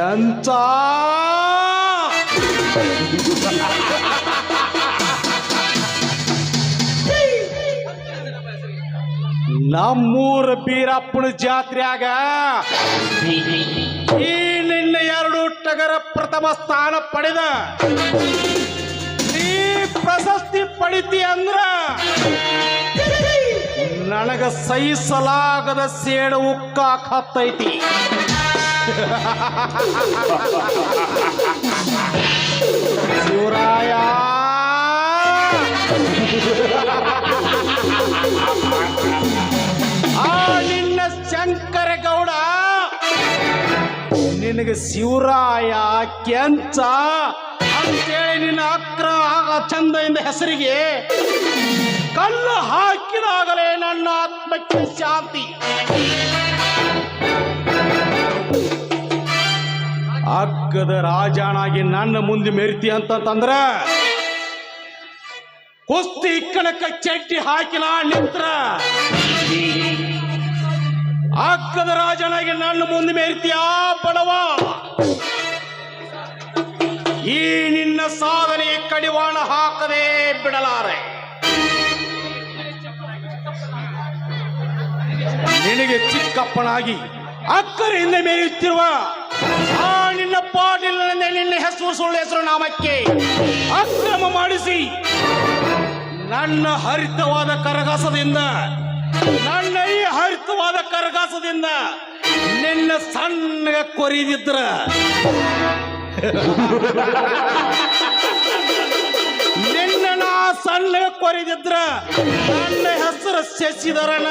ಕೆಂಚ ನಮ್ಮೂರ ಬೀರಪ್ಪನ ಜಾತ್ರೆಯಾಗ ಈ ನಿನ್ನ 2 ಟಗರ ಪ್ರಥಮ ಸ್ಥಾನ ಪಡೆದ ನೀ ಪ್ರಶಸ್ತಿ ಪಡಿತಿ ಅಂದ್ರ ನನಗ ಸಹಿಸಲಾಗದ ಸೇಡು ಉಕ್ಕಾಕತ್ತೈತಿ. ಶಿವರಾಯ ಆ ನಿನ್ನ ಶಂಕರಗೌಡ ನಿನಗೆ ಶಿವರಾಯ ಕೆಂಚ ಅಂತೇಳಿ ನಿನ್ನ ಅಕ್ರ ಚಂದದಿಂದ ಹೆಸರಿಗೆ ಕಲ್ಲು ಹಾಕಿದಾಗಲೇ ನನ್ನ ಆತ್ಮಕ್ಕೆ ಶಾಂತಿ. ಅಗ್ಗದ ರಾಜನಾಗಿ ನನ್ನ ಮುಂದೆ ಮೆರಿತಿ ಅಂತಂದ್ರ ಕುಸ್ತಿ ಕಣಕ ಚಟ್ಟಿ ಹಾಕಿನ ನಿಂತ್ರ ಅಗ್ಗದ ರಾಜನಾಗಿ ನನ್ನ ಮುಂದೆ ಮೆರಿತಿಯ ಬಡವ. ಈ ನಿನ್ನ ಸಾಧನೆ ಕಡಿವಾಣ ಹಾಕದೆ ಬಿಡಲಾರೆ. ನಿನಗೆ ಚಿಕ್ಕಪ್ಪನಾಗಿ ಅಕ್ಕರಿಂದ ಮೆರೆಯುತ್ತಿರುವ ಆ ನಿನ್ನ ಪಾಟೀಲ್ ನಿನ್ನ ಹೆಸರು ಸುಳ್ಳು ಹೆಸರು ನಾಮಕ್ಕೆ ಅಕ್ರಮ ಮಾಡಿಸಿ ನನ್ನ ಹರಿತವಾದ ಕರಗಾಸದಿಂದ ನನ್ನ ಈ ಹರಿತವಾದ ಕರಗಾಸದಿಂದ ನಿನ್ನ ಸಣ್ಣ ಕೊರಿದಿದ್ರ ನಿನ್ನ ನಾ ಸಣ್ಣ ಕೊರಿದಿದ್ರ ನನ್ನ ಹೆಸರು ಶಶಿಧರನ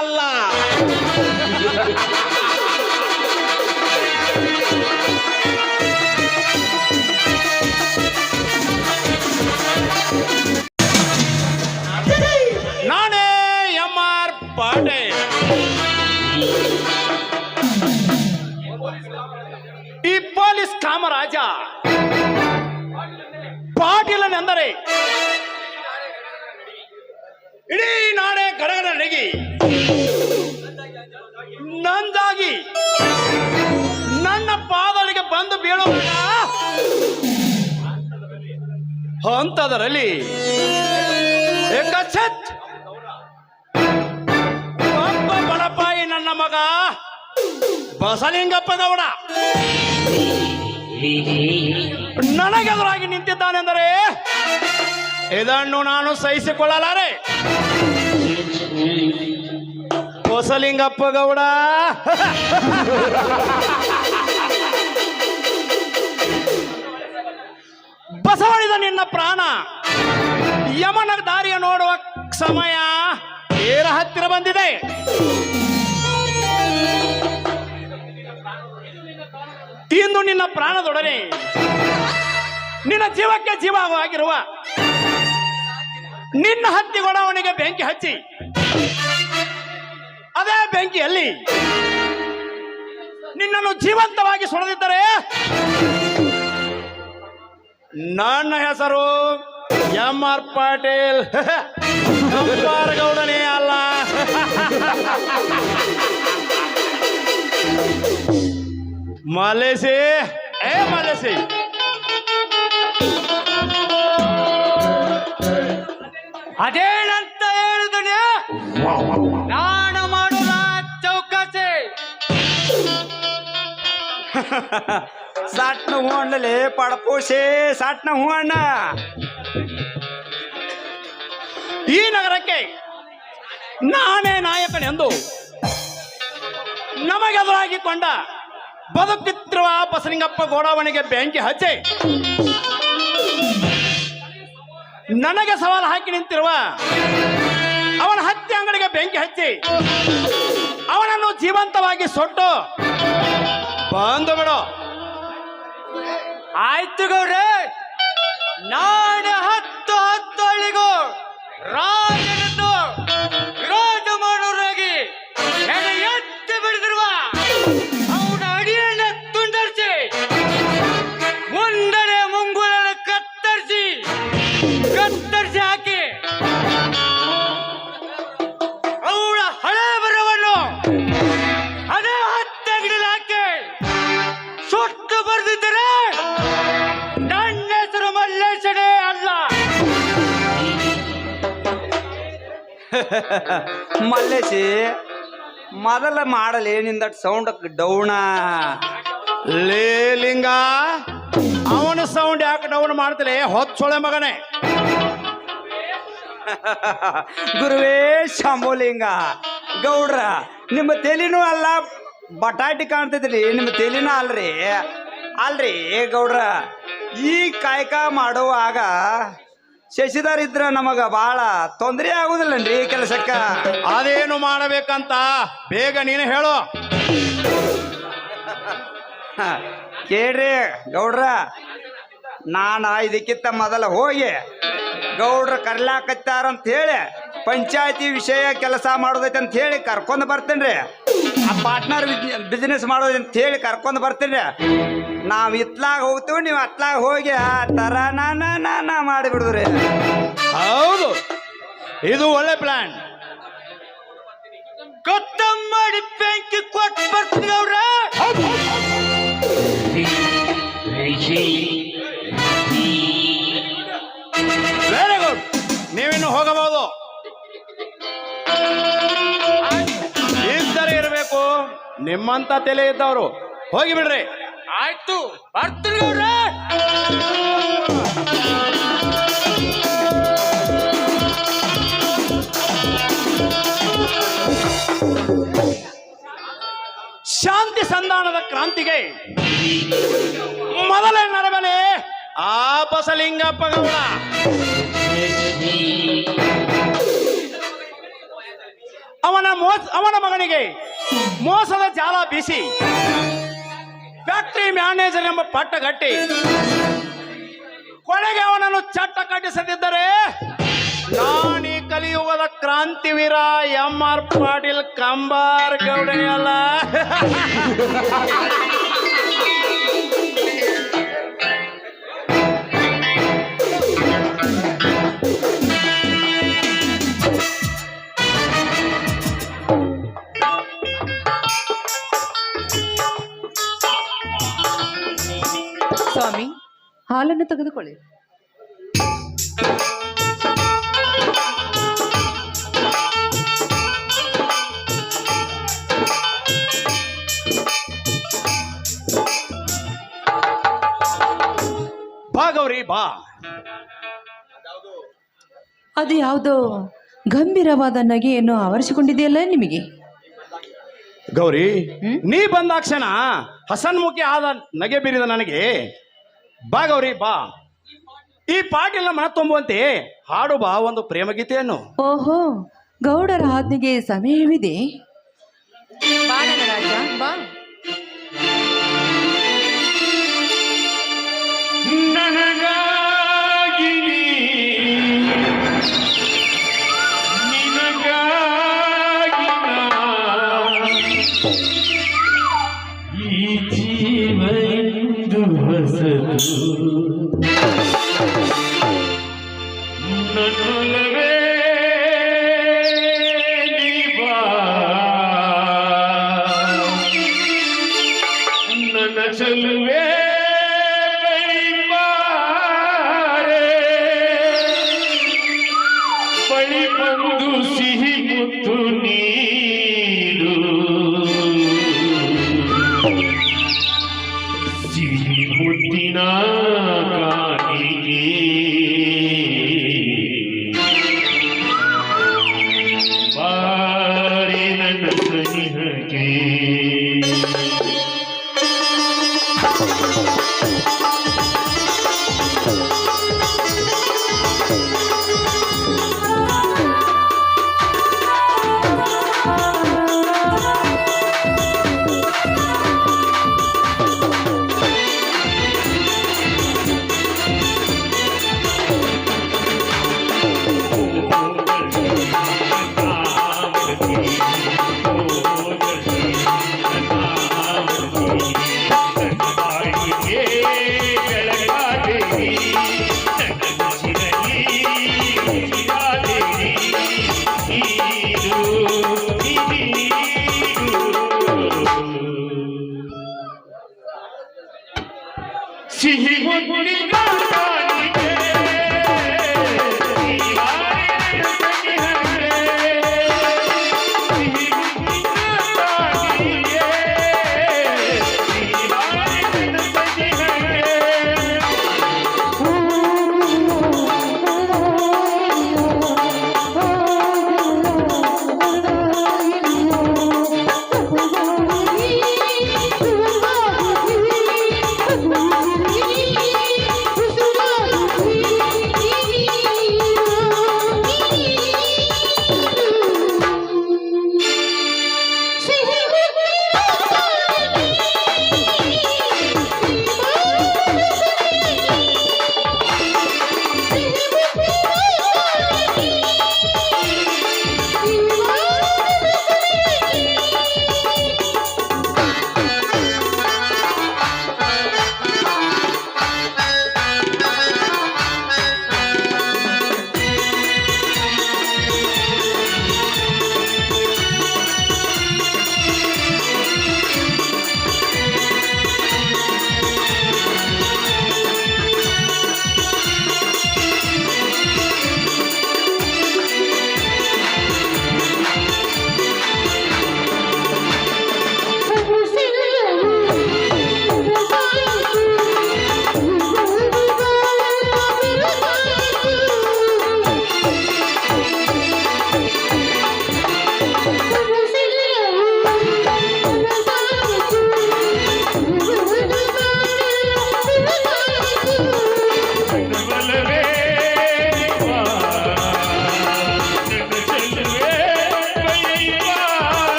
ಅಲ್ಲ. ನಾನೇ MR ಪಾಟೀಲ್. ಈ ಪೊಲೀಸ್ ಕಾಮರಾಜ ಪಾಟೀಲನೆಂದರೆ ಇಡೀ ನಾಡೇ ಗಡಗಡ ನಡಗಿ ನಂದಾಗಿ ನನ್ನ ಪಾದಗಳಿಗೆ ಬಂದು ಬೀಳುವಾಗ ಅಂತದರಲ್ಲಿ ಒಬ್ಬ ಬಡಪಾಯಿ ನನ್ನ ಮಗ ಬಸಲಿಂಗಪ್ಪ ಗೌಡ ನನಗೆದುರಾಗಿ ನಿಂತಿದ್ದಾನೆಂದರೆ ಇದನ್ನು ನಾನು ಸಹಿಸಿಕೊಳ್ಳಲಾರೆ. ಬಸಲಿಂಗಪ್ಪ ಗೌಡ ಬಸವಳಿದ ನಿನ್ನ ಪ್ರಾಣ ಯಮನ ದಾರಿಯ ನೋಡುವ ಸಮಯ ತೀರ ಹತ್ತಿರ ಬಂದಿದೆ. ಇಂದು ನಿನ್ನ ಪ್ರಾಣದೊಡನೆ ನಿನ್ನ ಜೀವಕ್ಕೆ ಜೀವವಾಗಿರುವ ನಿನ್ನ ಹತ್ತಿ ಗೊಡವನಿಗೆ ಬೆಂಕಿ ಹಚ್ಚಿ ಅದೇ ಬೆಂಕಿಯಲ್ಲಿ ನಿನ್ನನ್ನು ಜೀವಂತವಾಗಿ ಸುಡದಿದ್ದರೆ ನನ್ನ ಹೆಸರು MR ಪಾಟೀಲ್ ಗೌಡನೇ ಅಲ್ಲ. ಮಲೇಸಿ ಮಲೇಸಿ ಅದೇನಂತ ಹೇಳಿದನೆ ನಾನು ಮಾಡುವ ಚೌಕಾಸಿ ಸಾಟ್ನ ಹೂವಣ್ಣಲೆ ಪಡಪೋಸೆ ಸಾಟ್ನ ಹೂವಣ್ಣ. ಈ ನಗರಕ್ಕೆ ನಾನೇ ನಾಯಕನೆಂದು ನಮಗೆದುರಾಗಿಕೊಂಡ ಬದುಕಿತ್ತಿರುವ ಬಸಲಿಂಗಪ್ಪ ಗೌಡವನಿಗೆ ಬೆಂಕಿ ಹಚ್ಚಿ ನನಗೆ ಸವಾಲು ಹಾಕಿ ನಿಂತಿರುವ ಅವನ ಹತ್ಯೆ ಅಂಗಡಿಗೆ ಬೆಂಕಿ ಹಚ್ಚಿ ಅವನನ್ನು ಜೀವಂತವಾಗಿ ಸುಟ್ಟು ಬಂದು ಬಿಡು. ಆಯ್ತು ಗೌಡ್ರೆ, ನಾಳೆ 10 ಹಳ್ಳಿಗೂ ರಾಜನನ್ನು ವಿರೋಧ ಮಾಡೋರಾಗಿ ಎತ್ತಿ ಬಿಡಿದಿರುವ ಅವನ ಅಡಿಯನ್ನ ತುಂಡರಿಸಿ ಮುಂದನೆ ಮುಂಗುಲನ್ನು ಕತ್ತರಿಸಿ ಹಾಕಿ ಅವಳ ಹಳೆ ಬರವನ್ನು ಅದೇ 10 ಅಂಗಡಿಯಲ್ಲಿ ಹಾಕಿ ಸುಟ್ಟು ಮಲ್ಲೇಶಿ ಮೊದಲ ಮಾಡಲಿ ನಿಂದ ಸೌಂಡ್ ಡೌಣ ಲೇ ಲಿಂಗ, ಅವನ ಸೌಂಡ್ ಯಾಕೆ ಡೌನ್ ಮಾಡ್ತಲೇ ಹೊಚ್ಚೊಳೆ ಮಗನೇ? ಗುರುವೇ ಶಂಭುಲಿಂಗ ಗೌಡ್ರ, ನಿಮ್ಮ ತೆಲಿನೂ ಅಲ್ಲ ಬಟಾಟಿ ಕಾಣ್ತೈತ್ರಿ, ನಿಮ್ಮ ತೆಲಿನ ಅಲ್ರಿ ಗೌಡ್ರ. ಈ ಕಾಯಕ ಮಾಡುವಾಗ ಶಶಿಧರ್ ಇದ್ರ ನಮಗ ಬಹಳ ತೊಂದರೆ ಆಗುದಿಲ್ಲನ್ರಿ ಕೆಲಸಕ್ಕ. ಅದೇನು ಮಾಡಬೇಕಂತ ಬೇಗ ನೀನು ಹೇಳು. ಕೇಳ್ರಿ ಗೌಡ್ರ, ಇದಕ್ಕಿಂತ ಮೊದಲ ಹೋಗಿ ಗೌಡ್ರ ಕರ್ಲಾಕತ್ತಾರಂತ ಹೇಳಿ ಪಂಚಾಯತಿ ವಿಷಯ ಕೆಲಸ ಮಾಡೋದೈತೆ ಅಂತ ಹೇಳಿ ಕರ್ಕೊಂಡು ಬರ್ತೇನ್ರಿ. ಆ ಪಾರ್ಟ್ನರ್ ಬಿಸ್ನೆಸ್ ಮಾಡೋದಂತ ಹೇಳಿ ಕರ್ಕೊಂಡು ಬರ್ತೀನಿ. ನಾವು ಇತ್ಲಾಗ ಹೋಗ್ತೀವಿ, ನೀವು ಅತ್ಲಾಗ ಹೋಗಿ ಆ ತರ ನಾ ಮಾಡಿಬಿಡುದ್ರಿ. ಹೌದು, ಇದು ಒಳ್ಳೆ ಪ್ಲಾನ್. ಕೊತ್ತಂಬರಿ ಬೆಂಕಿ ಕೊಟ್ಟು ಬರ್ತೀನಿ ಅವ್ರ. ವೆರಿ ಗುಡ್, ನೀವಿನ್ನು ಹೋಗಬಹುದು. ಇದ್ದರೆ ಇರಬೇಕು ನಿಮ್ಮಂತ ತಲೆ ಇದ್ದವರು. ಹೋಗಿ ಬಿಡ್ರಿ. ಆಯ್ತು, ಬರ್ತೀನಿ ಗೌಡ್ರ. ಶಾಂತಿ ಸಂಧಾನದ ಕ್ರಾಂತಿಗೆ ಮೊದಲೇ ನರಬಲೆ ಆ ಬಸಲಿಂಗಪ್ಪ ಗೌಡ. ಅವನ ಮಗನಿಗೆ ಮೋಸದ ಜಾಲ ಬೀಸಿ ಫ್ಯಾಕ್ಟರಿ ಮ್ಯಾನೇಜರ್ ಎಂಬ ಪಟ್ಟ ಗಟ್ಟಿ ಕೊನೆಗೆ ಅವನನ್ನು ಚಟ್ಟ ಕಟ್ಟಿಸದಿದ್ದರೆ ನಾನೀ ಕಲಿಯುಗದ ಕ್ರಾಂತಿವೀರ ಎಂ.ಆರ್. ಪಾಟೀಲ್ ಕಂಬಾರ್ ಗೌಡನೆಯಲ್ಲ. ಸ್ವಾಮಿ, ಹಾಲನ್ನು ತೆಗೆದುಕೊಳ್ಳಿ. ಬಾ ಗೌರಿ ಬಾ. ಅದು ಯಾವುದೋ ಗಂಭೀರವಾದ ನಗೆಯನ್ನು ಆವರಿಸಿಕೊಂಡಿದೆಯಲ್ಲ ನಿಮಗೆ? ಗೌರಿ, ನೀ ಬಂದಾಕ್ಷಣ ಹಸನ್ಮುಖಿ ಆದ ನಗೆ ಬೀರಿದ ನನಗೆ. ಬಾ ಗೌರಿ ಬಾ, ಈ ಪಾಟೀಲ್ನ ಮನ ತುಂಬುವಂತೆ ಹಾಡು ಬಾ ಒಂದು ಪ್ರೇಮಗೀತೆಯನ್ನು. ಓಹೋ, ಗೌಡರ ಆಜ್ಞೆಗೆ ಸಮಯವಿದೆ. ರಾಜ ಬಾ.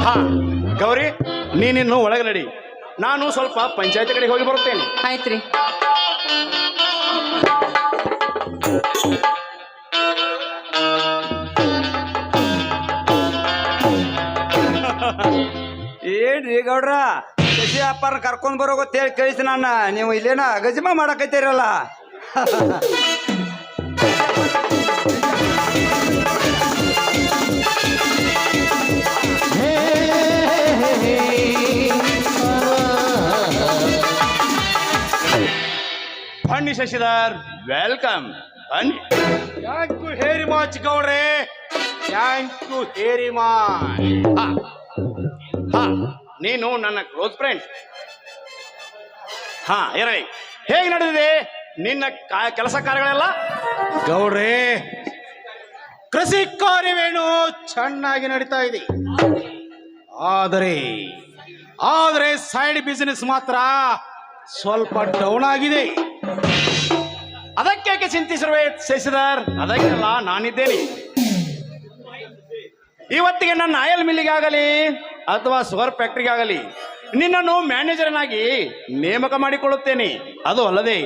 ಹಾ ಗೌರಿ, ನೀನಿನ್ನು ಒಳಗೆ ನಡಿ, ನಾನು ಸ್ವಲ್ಪ ಪಂಚಾಯತ್ ಕಡೆಗೆ ಹೋಗಿ ಬರುತ್ತೇನೆ. ಆಯ್ತ್ರಿ. ಏನ್ರಿ ಗೌಡ್ರ, ಕೃಷಿ ವ್ಯಾಪಾರ ಕರ್ಕೊಂಡ್ ಬರೋಗತ್ತ ಹೇಳಿ ಕಳಿಸಿ ನನ್ನ, ನೀವು ಇಲ್ಲೇನ ಗಜಿಮ ಮಾಡಕತ್ತೀರಲ್ಲ. ಬನ್ನಿ ಶಶಿಧರ್, ವೆಲ್ಕಮ್. ಬನ್ನಿ. ಥ್ಯಾಂಕ್ ಯು ಹೇರಿ ಮಚ್ ಗೌಡ್ರೆ, ಥ್ಯಾಂಕ್ ಯು ಹೇರಿ ಮಚ್. ಹಾ, ನೀನು ನನ್ನ ಕ್ಲೋಸ್ ಫ್ರೆಂಡ್. ಹಾ ಇರಲಿ, ಹೇಗೆ ನಡೆದಿದೆ ನಿನ್ನ ಕೆಲಸ ಕಾರ್ಯಗಳೆಲ್ಲ? ಗೌಡ್ರೆ, ಕೃಷಿ ಕಾರ್ಯವೇನು ಚೆನ್ನಾಗಿ ನಡೀತಾ ಇದೆ. ಆದರೆ ಸೈಡ್ ಬಿಸಿನೆಸ್ ಮಾತ್ರ ಸ್ವಲ್ಪ ಡೌನ್ ಆಗಿದೆ. ಅದಕ್ಕೆ ಚಿಂತಿಸಿರುವೆ ಶಶಿಧರ್, ಅದಕ್ಕೆಲ್ಲ ನಾನಿದ್ದೇನೆ. ಇವತ್ತಿಗೆ ನನ್ನ ಆಯಿಲ್ ಮಿಲ್ಲಿಗಾಗಲಿ ಅಥವಾ ಶುಗರ್ ಫ್ಯಾಕ್ಟ್ರಿಗಾಗಲಿ ನಿನ್ನನ್ನು ಮ್ಯಾನೇಜರ್ನಾಗಿ ನೇಮಕ ಮಾಡಿಕೊಳ್ಳುತ್ತೇನೆ. ಅದು ಅಲ್ಲದೆ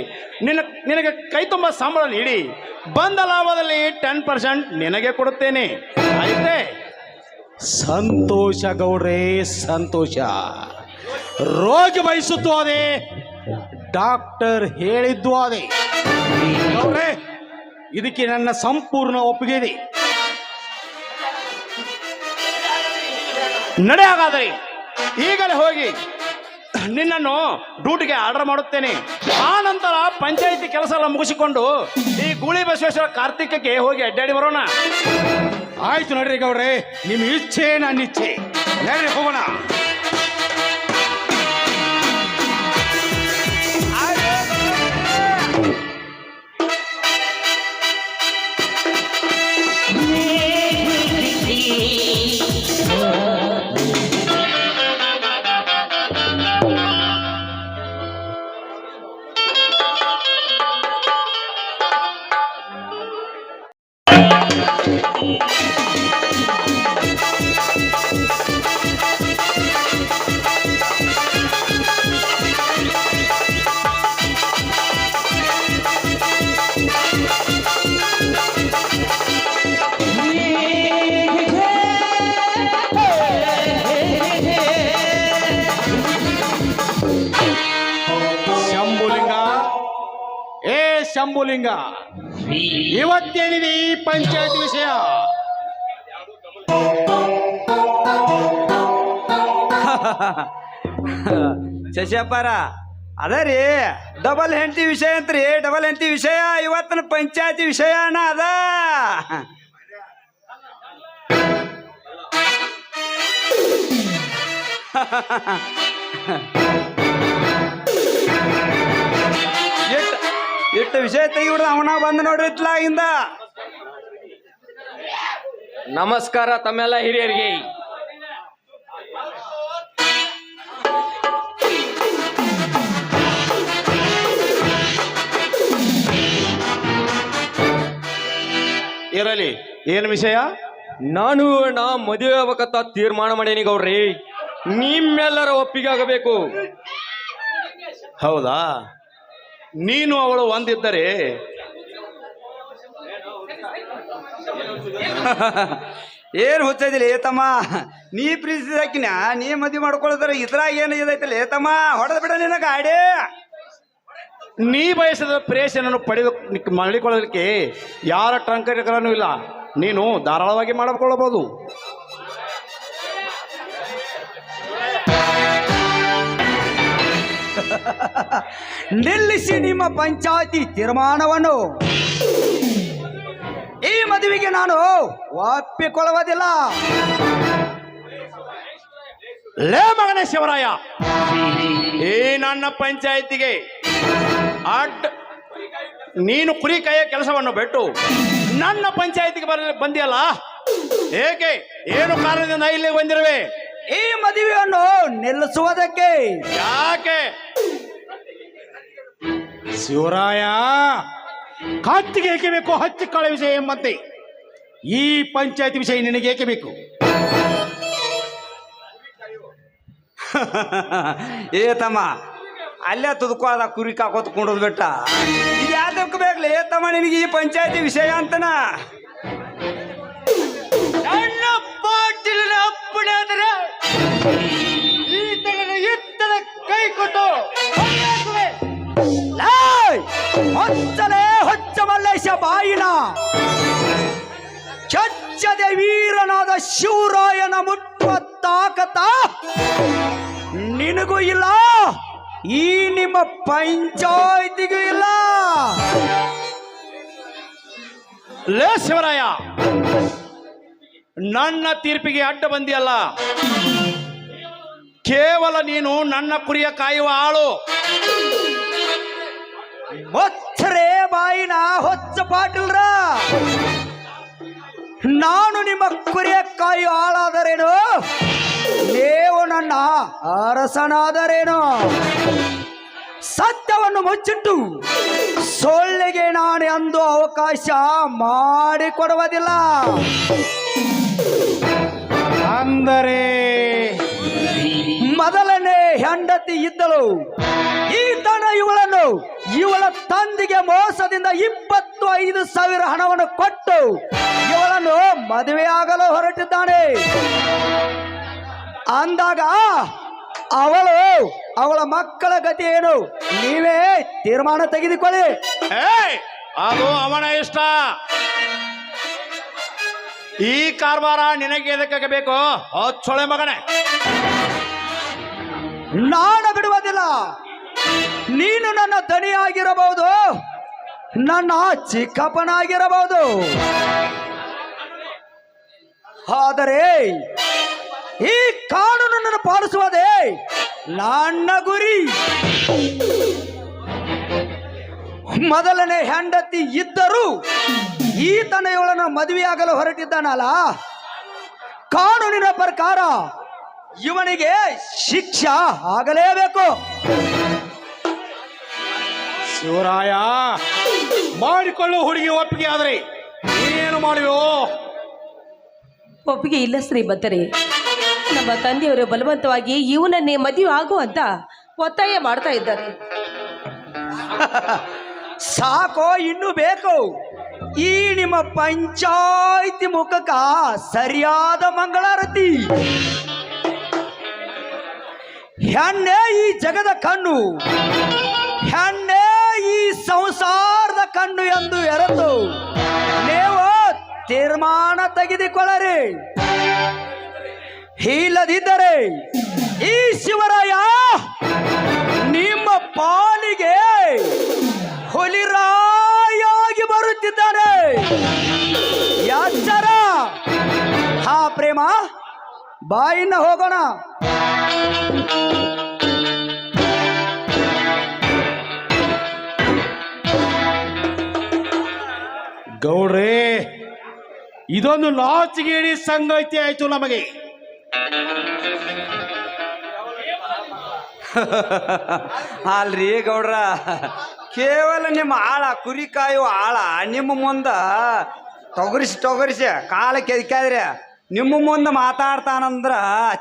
ನಿನಗೆ ಕೈ ತುಂಬ ಸಂಬಳ ನೀಡಿ ಬಂದ ಲಾಭದಲ್ಲಿ 10% ನಿನಗೆ ಕೊಡುತ್ತೇನೆ. ಆಯ್ತೆ? ಸಂತೋಷ ಗೌಡ್ರೆ, ಸಂತೋಷ. ರೋಗಿ ಬಯಸುತ್ತೂ ಅದೇ, ಡಾಕ್ಟರ್ ಹೇಳಿದ್ದು ಅದೇ. ಗೌಡ್ರೆ, ಇದಕ್ಕೆ ನನ್ನ ಸಂಪೂರ್ಣ ಒಪ್ಪಿಗೆ ಇದೆ. ನಡೆ, ಹಾಗಾದರೆ ಈಗಲೇ ಹೋಗಿ ನಿನ್ನನ್ನು ಡ್ಯೂಟಿಗೆ ಆರ್ಡರ್ ಮಾಡುತ್ತೇನೆ. ಆ ನಂತರ ಪಂಚಾಯಿತಿ ಕೆಲಸ ಎಲ್ಲ ಮುಗಿಸಿಕೊಂಡು ಈ ಗೂಳಿ ಬಸವೇಶ್ವರ ಕಾರ್ತಿಕಕ್ಕೆ ಹೋಗಿ ಅಡ್ಡಾಡಿ ಬರೋಣ. ಆಯ್ತು ನಡ್ರಿ ಗೌಡ್ರೆ, ನಿಮ್ಮ ಇಚ್ಛೆ ನನ್ನ ಇಚ್ಛೆ. ನಡ್ರಿ ಹೋಗೋಣ. ಶಂಭುಲಿಂಗ, ಇವತ್ತೇನಿದೆ ಈ ಪಂಚಾಯತ್ ವಿಷಯ? ಶಶಿಯಪ್ಪಾರ ಅದ ರೀ ಡಬಲ್ ಹೆಂಡತಿ ವಿಷಯ ಅಂತ್ರಿ. ಡಬಲ್ ಹೆಂಡತಿ ವಿಷಯ ಇವತ್ತಿನ ಪಂಚಾಯತಿ ವಿಷಯನ ಅದ. ಎಷ್ಟು ವಿಷಯ ತೆಗಿಬಿಡ್ದ ಅವನ ಬಂದ ನೋಡ್ರಿ ಇತ್ಲಾಗಿಂದ. ನಮಸ್ಕಾರ ತಮ್ಮೆಲ್ಲ ಹಿರಿಯರಿಗೆ. ಇರಲಿ, ಏನು ವಿಷಯ? ನಾನು ಮದುವೆ ಆಗ್ಬೇಕಂತ ತೀರ್ಮಾನ ಮಾಡೇನಿ ಗೌಡ್ರಿ. ನಿಮ್ಮೆಲ್ಲರ ಒಪ್ಪಿಗೆ ಆಗಬೇಕು. ಹೌದಾ? ನೀನು ಅವಳು ಒಂದಿದ್ದರೆ ಏನು ಹುಚ್ಚದಿಲ್ಲ ಏತಮ್ಮ, ನೀ ಪ್ರೀತಿಸಿದಾಕಿನ ನೀ ಮದುವೆ ಮಾಡ್ಕೊಳ್ತಾರ ಇದ್ರಾಗ ಏನು ಇದೈತಲ್ಲ ಏತಮ್ಮ, ಹೊಡೆದ್ ಬಿಡ ನಿನ್ನ ಗಾಡಿ. ನೀ ಬಯಸಿದ ಪ್ರೇಷನನ್ನು ಪಡೆದು ಮಾಡಿಕೊಳ್ಳಲಿಕ್ಕೆ ಯಾರ ಟಂಕರನ್ನು ಇಲ್ಲ. ನೀನು ಧಾರಾಳವಾಗಿ ಮಾಡಿಕೊಳ್ಳಬಹುದು. ನಿಲ್ಲಿಸಿ ನಿಮ್ಮ ಪಂಚಾಯತಿ ತೀರ್ಮಾನವನ್ನು. ಈ ಮದುವೆಗೆ ನಾನು ಒಪ್ಪಿಕೊಳ್ಳುವುದಿಲ್ಲ. ಲೇ ಮಗನೇ ಶಿವರಾಯ, ಈ ನನ್ನ ಪಂಚಾಯತಿಗೆ ನೀನು ಕುರಿ ಕಾಯ ಕೆಲಸವನ್ನು ಬಿಟ್ಟು ನನ್ನ ಪಂಚಾಯತಿಗೆ ಬಂದಿಯಲ್ಲ, ಏಕೆ? ಏನು ಕಾರಣದಿಂದ ಇಲ್ಲಿಗೆ ಬಂದಿರುವೆ? ಈ ಮದುವೆಯನ್ನು ನಿಲ್ಲಿಸುವುದಕ್ಕೆ. ಯಾಕೆ? ಶಿವರಾಯ, ಕತ್ತಿಗೆ ಏಕೆ ಬೇಕು ಹಚ್ಚಿ ಕಾಳ ವಿಷಯ ಎಂಬಂತೆ ಈ ಪಂಚಾಯತ್ ವಿಷಯ ನಿನಗೆ ಏಕೆ ಬೇಕು? ಏತಮ್ಮ ಅಲ್ಲೇ ತುದ್ಕೋದ ಕುರಿ ಕಾಕೋತ್ ಕುಂಡದ್ ಬಿಟ್ಟ ಇದು ಯಾವ್ದಕ್ಕೆ ಬೇಕಲ್ಲ ಏತಮ್ಮ ನಿನಗೆ ಈ ಪಂಚಾಯತಿ ವಿಷಯ ಅಂತನ? ನನ್ನ ಪಾಟೀಲಿನ ಅಪ್ಪಣೆ ಆದರೆ ಈತನ ಎತ್ತದ ಕೈ ಕೊಟ್ಟು ಹೊಚ್ಚಲೇ ಹೊಚ್ಚ ಮಲ್ಲೇಶ ಬಾಯಿನ ಚಚ್ಚದ ವೀರನಾದ ಶಿವರಾಯನ ಮುಟ್ಟುವ ತಾಕತ ನಿನಗೂ ಇಲ್ಲ, ಈ ನಿಮ್ಮ ಪಂಚಾಯತಿಗೂ ಇಲ್ಲ. ಲೇ ಶಿವರಾಯ, ನನ್ನ ತೀರ್ಪಿಗೆ ಅಡ್ಡ ಬಂದಿಯಲ್ಲ. ಕೇವಲ ನೀನು ನನ್ನ ಕುರಿಯ ಕಾಯುವ ಆಳು. ಹೊಚ್ಚರೇ ಬಾಯಿನ ಹೊಚ್ಚ ಪಾಟೀಲ್ರ, ನಾನು ನಿಮ್ಮ ಕುರಿಯ ಕಾಯು ಆಳಾದರೇನು, ನೀವು ನನ್ನ ಅರಸನಾದರೇನು? ಸತ್ಯವನ್ನು ಮುಚ್ಚಿಟ್ಟು ಸೊಳ್ಳೆಗೆ ನಾನು ಎಂದು ಅವಕಾಶ ಮಾಡಿಕೊಡುವುದಿಲ್ಲ. ಅಂದರೆ ಮೊದಲನೇ ಹೆಂಡತಿ ಇದ್ದಳು, ಈತನ ಇವಳ ತಂದೆಗೆ ಮೋಸದಿಂದ 25,000 ಹಣವನ್ನು ಕೊಟ್ಟು ಇವಳನ್ನು ಮದುವೆಯಾಗಲು ಹೊರಟಿದ್ದಾನೆ. ಅಂದಾಗ ಅವಳ ಮಕ್ಕಳ ಗತಿ ಏನು? ನೀವೇ ತೀರ್ಮಾನ ತೆಗೆದುಕೊಳ್ಳಿ. ಅದು ಅವನ ಇಷ್ಟ. ಈ ಕಾರ್ಬಾರ ನಿನಗೆ ಎದಕ್ಕಾಗ ಬೇಕು? ಹೊಚ್ಚೊಳೆ ಮಗನೇ, ನಾನು ಬಿಡುವುದಿಲ್ಲ. ನೀನು ನನ್ನ ದನಿಯಾಗಿರಬಹುದು, ನನ್ನ ಚಿಕ್ಕಪ್ಪನಾಗಿರಬಹುದು, ಆದರೆ ಈ ಕಾನೂನನ್ನು ಪಾಲಿಸುವುದೇ ನನ್ನ ಗುರಿ. ಮೊದಲನೇ ಹೆಂಡತಿ ಇದ್ದರೂ ಈತನ ಇವಳನ್ನು ಮದುವೆಯಾಗಲು ಹೊರಟಿದ್ದಾನಲ್ಲ, ಕಾನೂನಿನ ಪ್ರಕಾರ ಇವನಿಗೆ ಶಿಕ್ಷೆ ಆಗಲೇಬೇಕು. ಶಿವರಾಯ, ಮಾಡಿಕೊಳ್ಳುವ ಹುಡುಗಿ ಒಪ್ಪಿಗೆ ಆದರೆ ನೀನೇನು ಮಾಡುವೋ? ಒಪ್ಪಿಗೆ ಇಲ್ಲ ಶ್ರೀಮಂತರೇ. ನಮ್ಮ ತಂದೆಯವರು ಬಲವಂತವಾಗಿ ಇವನನ್ನೇ ಮದುವೆ ಆಗು ಅಂತ ಒತ್ತಾಯ ಮಾಡ್ತಾ ಇದ್ದಾರೆ. ಸಾಕೋ, ಇನ್ನು ಬೇಕು? ಈ ನಿಮ್ಮ ಪಂಚಾಯ್ತಿ ಮುಖಕ್ಕ ಸರಿಯಾದ ಮಂಗಳಾರತಿ. ಹೆಣ್ಣೆ ಈ ಜಗದ ಕಣ್ಣು, ಹೆಣ್ಣೆ ಈ ಸಂಸಾರದ ಕಣ್ಣು ಎಂದು ಎರೆದು ನೀವು ತೀರ್ಮಾನ ತೆಗೆದುಕೊಳ್ಳರಿ. ಇಲ್ಲದಿದ್ದರೆ ಈ ಶಿವರಾಯ ನಿಮ್ಮ ಪಾಲಿಗೆ ಹುಲಿರಾಯಾಗಿ ಬರುತ್ತಿದ್ದಾರೆ. ಎಚ್ಚರ. ಹಾ ಪ್ರೇಮ, ಬಾಯಿನ ಹೋಗೋಣ. ಗೌಡ್ರೆ, ಇದೊಂದು ನಾಚಿಗೇಡಿ ಸಂಗತಿ ಆಯ್ತು ನಮಗೆ. ಅಲ್ರಿ ಗೌಡ್ರ, ಕೇವಲ ನಿಮ್ಮ ಆಳ, ಕುರಿ ಕಾಯುವ ಆಳ ನಿಮ್ಮ ಮುಂದ ತೊಗರಿಸಿ ಕಾಲ ಕೆದಕಾದ್ರೆ ನಿಮ್ಮ ಮುಂದೆ ಮಾತಾಡ್ತಾನಂದ್ರ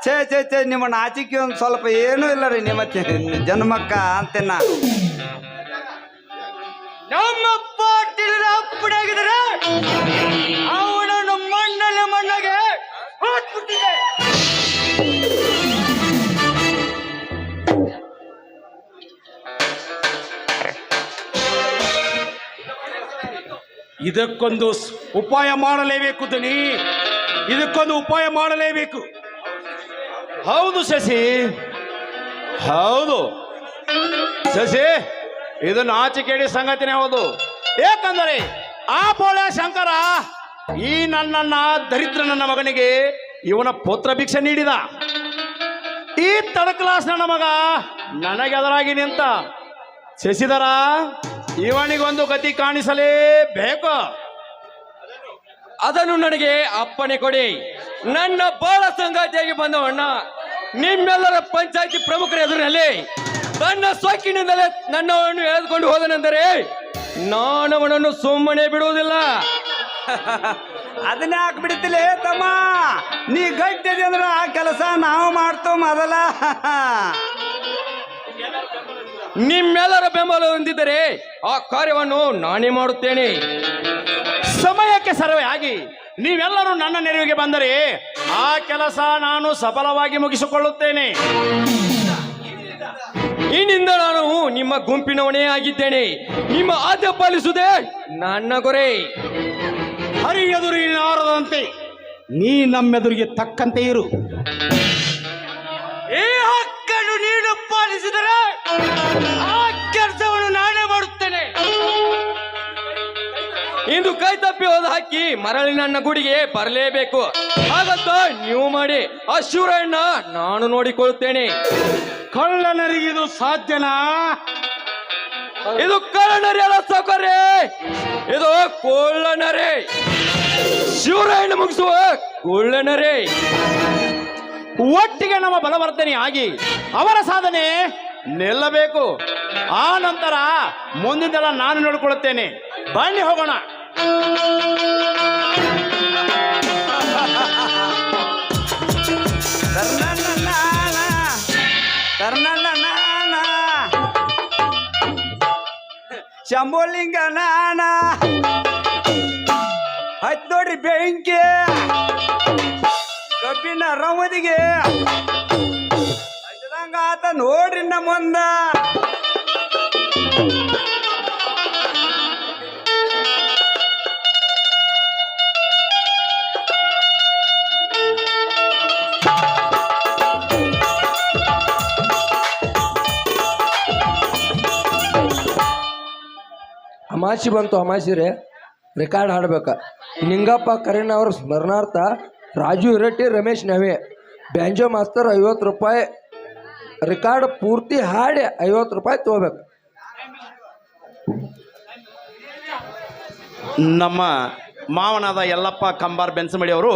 ಛೇ ಛೇ ಛೇ, ನಿಮ್ಮ ನಾಚಿಕೆ ಒಂದು ಸ್ವಲ್ಪ ಏನೂ ಇಲ್ಲ ರೀ ನಿಮ್ಮ ಜನ್ಮಕ್ಕ ಅಂತೇನ. ನಮ್ಮ ಪಾಟೀಲರ ಅಪ್ಪಡಾಗಿದ್ರೆ ಅವನನ್ನು ಮಣ್ಣಲ್ಲಿ ಮಣ್ಣಗೆ ಹಾಕ್ಬಿಟ್ಟಿದೆ. ಇದಕ್ಕೊಂದು ಉಪಾಯ ಮಾಡಲೇಬೇಕು ದನಿ, ಇದಕ್ಕೊಂದು ಉಪಾಯ ಮಾಡಲೇಬೇಕು. ಹೌದು ಶಶಿ, ಹೌದು ಶಶಿ, ಇದು ನಾಚಿಕೆಡಿ ಸಂಗತಿನೇ ಹೌದು. ಏಕೆಂದರೆ ಆ ಪೋಳ ಶಂಕರ ಈ ನನ್ನ ದರಿದ್ರ ನನ್ನ ಮಗನಿಗೆ ಇವನ ಪುತ್ರ ಭಿಕ್ಷೆ ನೀಡಿದ. ಈ ಥರ್ಡ್ ಕ್ಲಾಸ್ ನನ್ನ ಮಗ ನನಗೆ ಎದುರಾಗಿ ನಿಂತ. ಶಶಿಧರ, ಇವನಿಗೊಂದು ಗತಿ ಕಾಣಿಸಲೇಬೇಕು. ಅದನ್ನು ನನಗೆ ಅಪ್ಪಣೆ ಕೊಡಿ. ನನ್ನ ಬಾಳ ಸಂಗಾತಿಯಾಗಿ ಬಂದವಣ್ಣ ನಿಮ್ಮೆಲ್ಲರ ಪಂಚಾಯತಿ ಪ್ರಮುಖರ ಎದುರಿನಲ್ಲಿ ತನ್ನ ಸೊಕ್ಕಿನಿಂದಲೇ ನನ್ನವನ್ನು ಎಳೆದುಕೊಂಡು ಹೋದನೆಂದರೆ ನಾನು ಅವನನ್ನು ಸುಮ್ಮನೆ ಬಿಡುವುದಿಲ್ಲ. ಅದನ್ನ ಹಾಕ್ಬಿಡ್ತಿಲ್ಲ ತಮ್ಮ, ನೀ ಗಟ್ಟಿದೆ ಅಂದ್ರೆ ಆ ಕೆಲಸ ನಾವು ಮಾಡ್ತೋ ಮೊದಲ. ನಿಮ್ಮೆಲ್ಲರ ಬೆಂಬಲ ಹೊಂದಿದ್ದರೆ ಆ ಕಾರ್ಯವನ್ನು ನಾನೇ ಮಾಡುತ್ತೇನೆ. ಸಮಯಕ್ಕೆ ಸರ್ವೆ ಆಗಿ ನೀವೆಲ್ಲರೂ ನನ್ನ ನೆರವಿಗೆ ಬಂದರೆ ಆ ಕೆಲಸ ನಾನು ಸಫಲವಾಗಿ ಮುಗಿಸಿಕೊಳ್ಳುತ್ತೇನೆ. ಇನ್ನಿಂದ ನಾನು ನಿಮ್ಮ ಗುಂಪಿನವನೇ ಆಗಿದ್ದೇನೆ. ನಿಮ್ಮ ಆದ್ಯ ಪಾಲಿಸುವುದೇ ನನ್ನ ಗುರಿ. ಹರಿ ಎದುರಿನಾರದಂತೆ ನೀ ನಮ್ಮೆದುರಿಗೆ ತಕ್ಕಂತೆ ಇರು. ಈ ಹಕ್ಕನ್ನು ನೀನು ಪಾಲಿಸಿದರೆ ಆ ಕೆಲಸವನ್ನು ನಾನೇ ಮಾಡುತ್ತೇನೆ. ಇಂದು ಕೈ ತಪ್ಪಿ ಹೋದ ಹಕ್ಕಿ ಮರಳಿ ನನ್ನ ಗುಡಿಗೆ ಬರಲೇಬೇಕು. ಹಾಗಂತ ನೀವು ಮಾಡಿ ಆ ಶಿವರಾಯಣ್ಣ ನಾನು ನೋಡಿಕೊಳ್ಳುತ್ತೇನೆ. ಕಳ್ಳನರಿಗಿದು ಸಾಧ್ಯನಾ? ಇದು ಕಳ್ಳನರಿ ಅಲ್ಲ ಸೌಕರ್ಯ, ಇದು ಕೊಳ್ಳನರಿ. ಶಿವರಾಯಣ್ಣ ಮುಗಿಸುವ ಕೊಳ್ಳನರಿ. ಒಟ್ಟಿಗೆ ನಮ್ಮ ಬಲವರ್ಧನೆ ಆಗಿ ಅವರ ಸಾಧನೆ ನಿಲ್ಲಬೇಕು. ಆ ನಂತರ ಮುಂದಿನೆಲ್ಲ ನಾನು ನೋಡಿಕೊಳ್ಳುತ್ತೇನೆ. ಬನ್ನಿ ಹೋಗೋಣ. ಶಂಭೋಲಿಂಗ ನಾನ ಹತ್ ನೋಡ್ರಿ ಬೆಂಕಿ ಕಬ್ಬಿನ ರವದಿಗೆ ಹಚ್ಚದಂಗ ಆತ ನೋಡ್ರಿ ನಮ್ಮ ಮುಂದ. ಅಮಾಸಿ ಬಂತು, ಅಮಾಸಿ ರೀ ರೆಕಾರ್ಡ್ ಹಾಡ್ಬೇಕ. ನಿಂಗಪ್ಪ ಕರೀನ್ ಅವ್ರ ಸ್ಮರಣಾರ್ಥ ರಾಜು ಹಿರಟ್ಟಿ, ರಮೇಶ್ ನವೆ, ಬ್ಯಾಂಜೋ ಮಾಸ್ತರ್ 50 ರೂಪಾಯಿ. ರೆಕಾರ್ಡ್ ಪೂರ್ತಿ ಹಾಡಿ 50 ರೂಪಾಯಿ ತಗೋಬೇಕು. ನಮ್ಮ ಮಾವನಾದ ಯಲ್ಲಪ್ಪ ಕಂಬಾರ್ ಬೆನ್ಸಮಡಿ ಅವರು